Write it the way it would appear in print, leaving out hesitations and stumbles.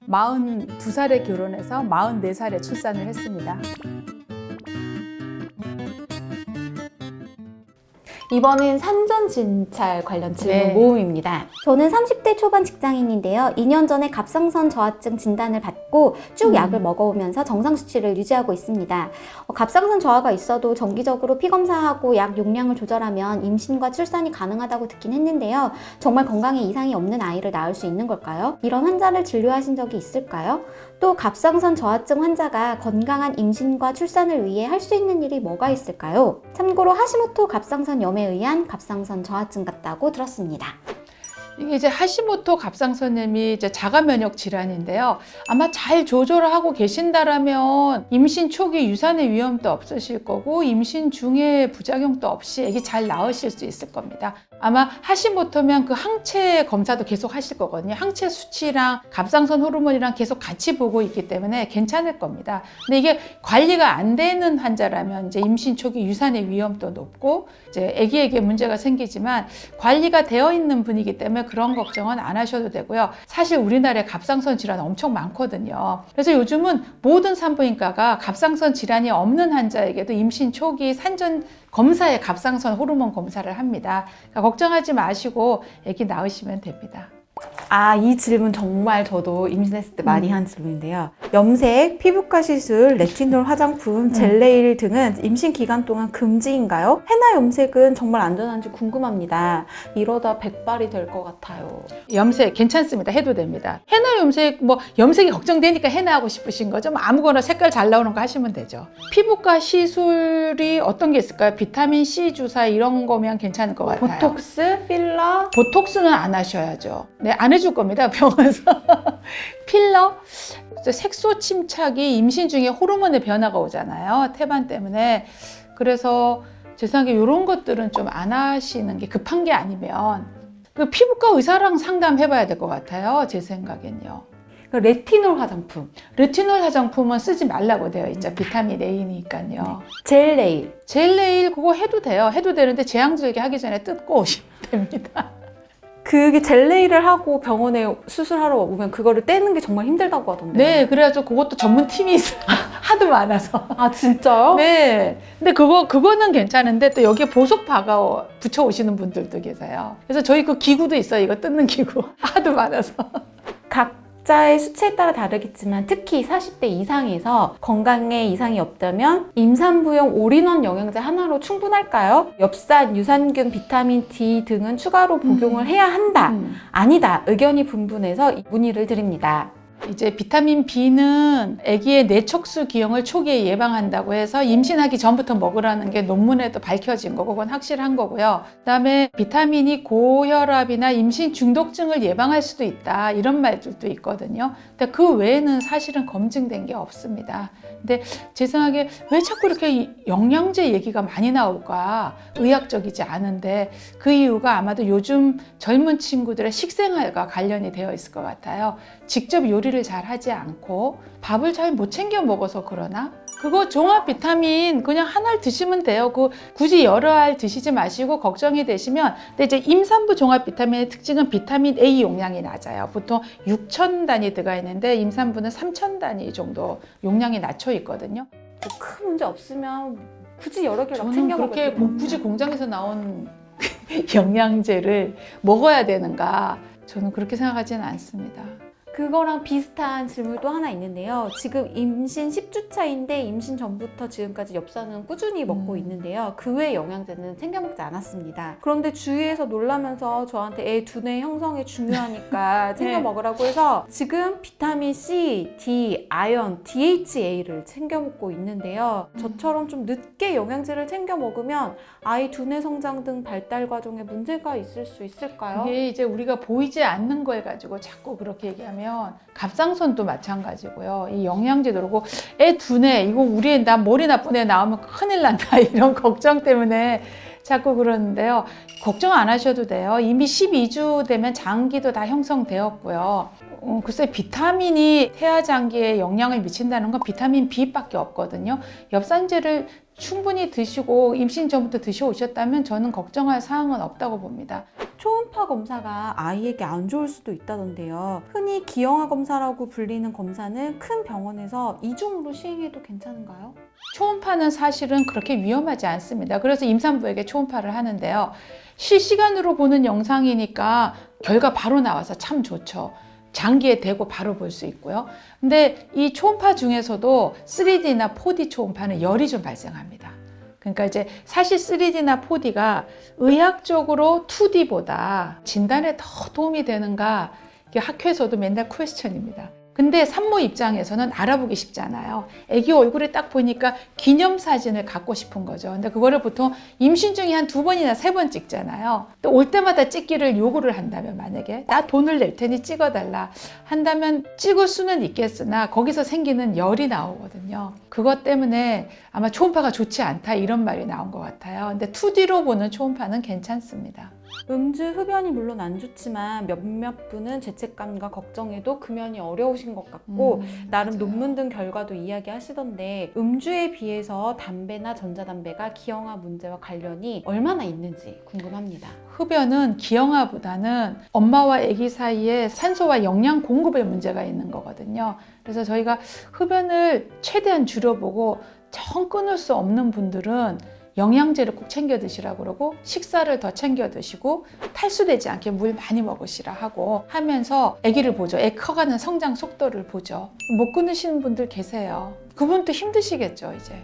42살에 결혼해서 44살에 출산을 했습니다. 이번엔 산전진찰 관련 질문 네. 모음입니다. 저는 30대 초반 직장인인데요. 2년 전에 갑상선 저하증 진단을 받고 쭉 약을 먹어오면서 정상 수치를 유지하고 있습니다. 갑상선 저하가 있어도 정기적으로 피 검사하고 약 용량을 조절하면 임신과 출산이 가능하다고 듣긴 했는데요. 정말 건강에 이상이 없는 아이를 낳을 수 있는 걸까요? 이런 환자를 진료하신 적이 있을까요? 또 갑상선 저하증 환자가 건강한 임신과 출산을 위해 할 수 있는 일이 뭐가 있을까요? 참고로 하시모토 갑상선염에 의한 갑상선 저하증 같다고 들었습니다. 이게 이제 하시모토 갑상선염이 이제 자가 면역 질환인데요. 아마 잘 조절을 하고 계신다라면 임신 초기 유산의 위험도 없으실 거고 임신 중에 부작용도 없이 아기 잘 낳으실 수 있을 겁니다. 아마 하시모토면 그 항체 검사도 계속 하실 거거든요. 항체 수치랑 갑상선 호르몬이랑 계속 같이 보고 있기 때문에 괜찮을 겁니다. 근데 이게 관리가 안 되는 환자라면 이제 임신 초기 유산의 위험도 높고 이제 아기에게 문제가 생기지만 관리가 되어 있는 분이기 때문에 그런 걱정은 안 하셔도 되고요. 사실 우리나라에 갑상선 질환 엄청 많거든요. 그래서 요즘은 모든 산부인과가 갑상선 질환이 없는 환자에게도 임신 초기 산전 검사에 갑상선 호르몬 검사를 합니다. 그러니까 걱정하지 마시고 아기 낳으시면 됩니다. 이 질문 정말 저도 임신했을 때 많이 한 질문인데요. 염색, 피부과 시술, 레티놀 화장품, 젤네일 등은 임신 기간 동안 금지인가요? 헤나 염색은 정말 안전한지 궁금합니다. 이러다 백발이 될 것 같아요. 염색 괜찮습니다. 해도 됩니다. 헤나 염색, 염색이 걱정되니까 헤나 하고 싶으신 거죠? 아무거나 색깔 잘 나오는 거 하시면 되죠. 피부과 시술이 어떤 게 있을까요? 비타민 C 주사 이런 거면 괜찮을 것 같아요. 보톡스, 필러? 보톡스는 안 하셔야죠. 네, 안 해줄 겁니다. 병원에서. 필러? 색소 침착이 임신 중에 호르몬의 변화가 오잖아요. 태반 때문에. 그래서 제 생각에 이런 것들은 좀 안 하시는 게 급한 게 아니면 그 피부과 의사랑 상담해봐야 될 것 같아요. 제 생각엔요. 레티놀 화장품. 레티놀 화장품은 쓰지 말라고 되어 있죠. 비타민 A니까요. 젤네일. 젤 네일 그거 해도 돼요. 해도 되는데 제왕절개 하기 전에 뜯고 오시면 됩니다. 그게 젤네일을 하고 병원에 수술하러 오면 그거를 떼는 게 정말 힘들다고 하던데. 네, 그래가지고 그것도 전문 팀이 있어요. 하도 많아서. 아, 진짜요? 네. 근데 그거는 괜찮은데 또 여기에 보석 박아 붙여 오시는 분들도 계세요. 그래서 저희 그 기구도 있어요. 이거 뜯는 기구. 하도 많아서. 각자의 수치에 따라 다르겠지만 특히 40대 이상에서 건강에 이상이 없다면 임산부용 올인원 영양제 하나로 충분할까요? 엽산, 유산균, 비타민 D 등은 추가로 복용을 해야 한다. 아니다. 의견이 분분해서 문의를 드립니다. 이제 비타민 B는 아기의 뇌척수 기형을 초기에 예방한다고 해서 임신하기 전부터 먹으라는 게 논문에도 밝혀진 거고 그건 확실한 거고요. 그다음에 비타민이 고혈압이나 임신 중독증을 예방할 수도 있다 이런 말들도 있거든요. 근데 그 외에는 사실은 검증된 게 없습니다. 근데 제 생각에 왜 자꾸 이렇게 영양제 얘기가 많이 나올까? 의학적이지 않은데 그 이유가 아마도 요즘 젊은 친구들의 식생활과 관련이 되어 있을 것 같아요. 직접 요리를 잘 하지 않고 밥을 잘 못 챙겨 먹어서 그러나? 그거 종합 비타민 그냥 하나를 드시면 돼요. 굳이 여러 알 드시지 마시고 걱정이 되시면. 근데 이제 임산부 종합 비타민의 특징은 비타민 A 용량이 낮아요. 보통 6,000 단위 들어가 있는데 임산부는 3,000 단위 정도 용량이 낮춰 있거든요. 큰 문제 없으면 굳이 여러 개를 막 저는 챙겨 그렇게 먹을 굳이 공장에서 나온 영양제를 먹어야 되는가? 저는 그렇게 생각하지는 않습니다. 그거랑 비슷한 질문이 또 하나 있는데요. 지금 임신 10주 차인데 임신 전부터 지금까지 엽산은 꾸준히 먹고 있는데요. 그 외 영양제는 챙겨 먹지 않았습니다. 그런데 주위에서 놀라면서 저한테 애 두뇌 형성이 중요하니까 챙겨 네. 먹으라고 해서 지금 비타민 C, D, 아연, DHA를 챙겨 먹고 있는데요. 저처럼 좀 늦게 영양제를 챙겨 먹으면 아이 두뇌 성장 등 발달 과정에 문제가 있을 수 있을까요? 이게 이제 우리가 보이지 않는 거에 가지고 자꾸 그렇게 얘기하면 갑상선도 마찬가지고요. 이 영양제도 그렇고 애 두뇌 이거 우리 애 나 머리 나쁜 애 나오면 큰일 난다 이런 걱정 때문에 자꾸 그러는데요. 걱정 안 하셔도 돼요. 이미 12주 되면 장기도 다 형성되었고요. 글쎄 비타민이 태아장기에 영향을 미친다는 건 비타민 B밖에 없거든요. 엽산제를 충분히 드시고 임신 전부터 드셔오셨다면 저는 걱정할 사항은 없다고 봅니다. 초음파 초음파 검사가 아이에게 안 좋을 수도 있다던데요. 흔히 기형아 검사라고 불리는 검사는 큰 병원에서 이중으로 시행해도 괜찮은가요? 초음파는 사실은 그렇게 위험하지 않습니다. 그래서 임산부에게 초음파를 하는데요. 실시간으로 보는 영상이니까 결과 바로 나와서 참 좋죠. 장기에 대고 바로 볼 수 있고요. 근데 이 초음파 중에서도 3D나 4D 초음파는 열이 좀 발생합니다. 그러니까 이제 사실 3D나 4D가 의학적으로 2D보다 진단에 더 도움이 되는가, 이게 학회에서도 맨날 퀘스천입니다. 근데 산모 입장에서는 알아보기 쉽잖아요. 아기 얼굴에 딱 보니까 기념사진을 갖고 싶은 거죠. 근데 그거를 보통 임신 중에 한 2번이나 3번 찍잖아요. 또 올 때마다 찍기를 요구를 한다면, 만약에 나 돈을 낼 테니 찍어달라 한다면 찍을 수는 있겠으나 거기서 생기는 열이 나오거든요. 그것 때문에 아마 초음파가 좋지 않다 이런 말이 나온 것 같아요. 근데 2D로 보는 초음파는 괜찮습니다. 음주 흡연이 물론 안 좋지만 몇몇 분은 죄책감과 걱정에도 금연이 어려우신 것 같고 나름 맞아요. 논문 등 결과도 이야기하시던데 음주에 비해서 담배나 전자담배가 기형아 문제와 관련이 얼마나 있는지 궁금합니다. 흡연은 기형아보다는 엄마와 아기 사이에 산소와 영양 공급에 문제가 있는 거거든요. 그래서 저희가 흡연을 최대한 줄여보고 정 끊을 수 없는 분들은 영양제를 꼭 챙겨 드시라고 그러고, 식사를 더 챙겨 드시고 탈수되지 않게 물 많이 먹으시라 하고 하면서 아기를 보죠. 애 커가는 성장 속도를 보죠. 못 끊으시는 분들 계세요. 그분도 힘드시겠죠, 이제.